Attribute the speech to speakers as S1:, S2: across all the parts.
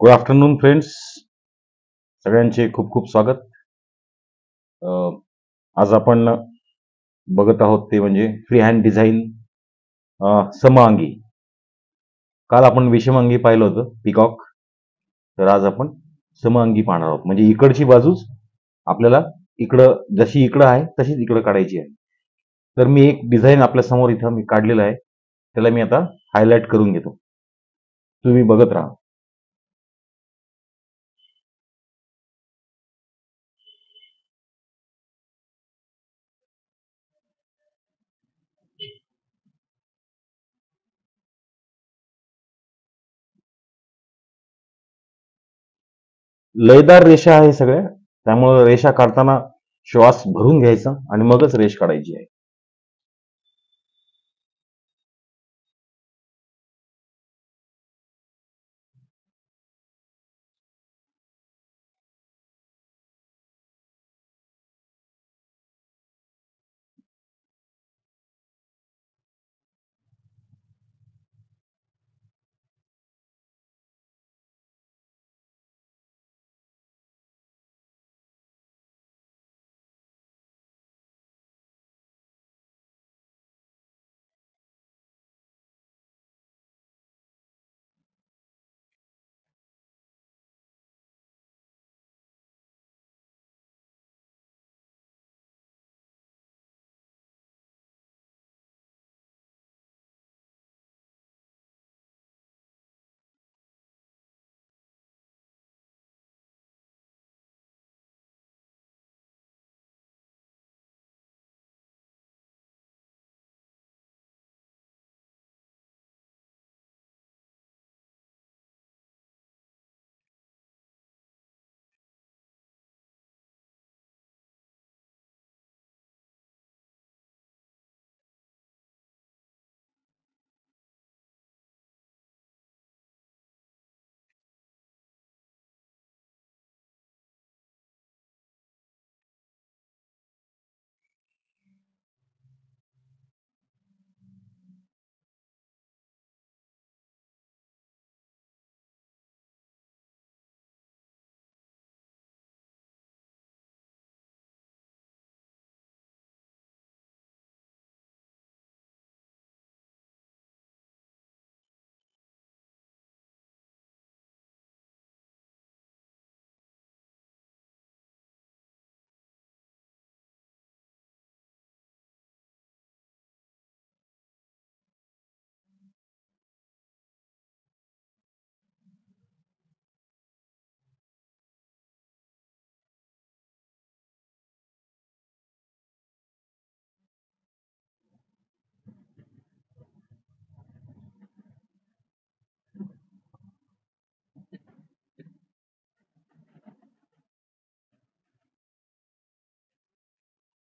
S1: Good afternoon friends. सगळ्यांचे खूप खूप स्वागत. अ, आज आपण बघत आहोत ते म्हणजे फ्री हँड डिझाईन समअंगी. काल आपण विषमअंगी पाहिलं होतं पिकॉक. तर आज आपण समअंगी पाहणार आहोत. म्हणजे इकडची बाजूच आपल्याला इकडं जशी इकडं आहे तशीच इकडं काढायची आहे. तर मी एक डिझाईन आपल्या समोर इथं मी काढलेलं आहे. त्याला मी आता हायलाइट करून घेतो. तुम्ही बघत राहा. लयदार रेषा आहे सगळ्या, त्यामुळे रेषा काढताना श्वास भरून घ्यायचा आणि मगच रेष काढायची आहे.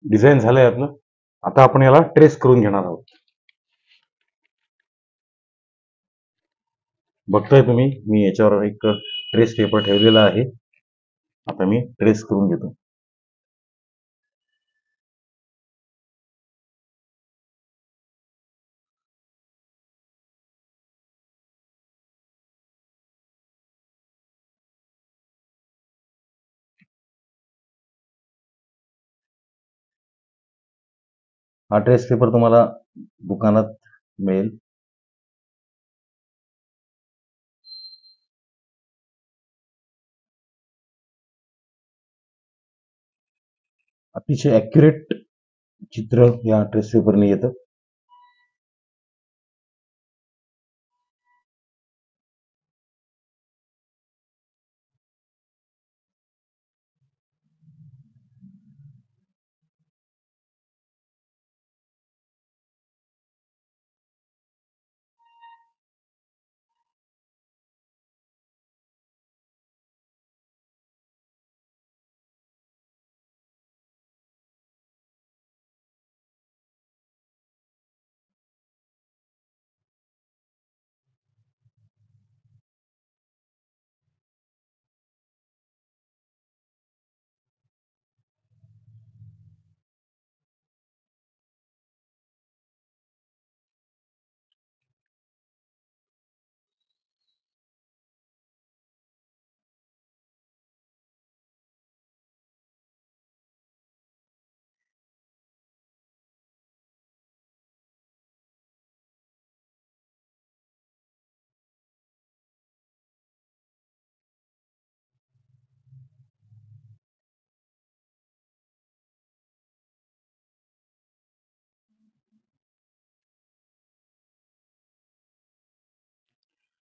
S1: डिझाईन झालंय आपलं. आता आपण याला ट्रेस करून घेणार आहोत. बघताय तुम्ही, मी याच्यावर एक ट्रेस पेपर ठेवलेला आहे. आता मी ट्रेस करून घेतो. हा ट्रेस पेपर तुम्हाला दुकानात मिळेल. अतिशय ॲक्युरेट चित्र या ट्रेस पेपरने येतं.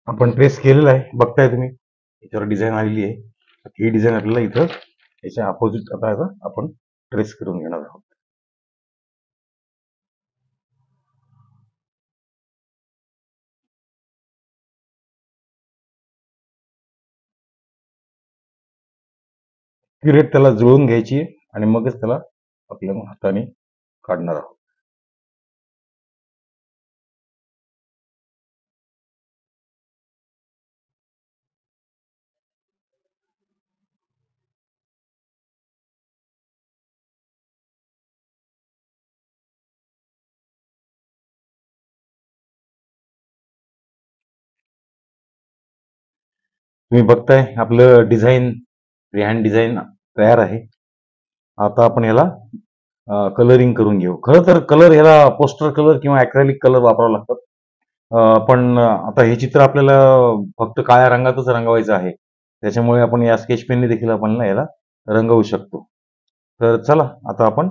S1: आपण ट्रेस केलेला आहे, बघताय तुम्ही याच्यावर डिझाईन आलेली आहे. ही डिझाईन आपल्याला इथं याच्या अपोजिट आता आपण ट्रेस करून घेणार आहोत. क्युरेट त्याला जुळवून घ्यायची आणि मगच त्याला आपल्या हाताने काढणार आहोत. तुम्ही बघताय आपलं डिझाईन फ्री हँड डिझाईन तयार आहे. आता आपण याला कलरिंग करून घेऊ. खरं तर कलर ह्याला पोस्टर कलर किंवा ॲक्रेलिक कलर वापरावे लागतात. पण आता हे चित्र आपल्याला फक्त काळ्या रंगातच रंगवायचं आहे. त्याच्यामुळे आपण या स्केच पेनने देखील आपण याला रंगवू शकतो. तर चला आता आपण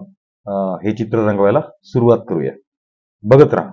S1: हे चित्र रंगवायला सुरुवात करूया. बघत राहा.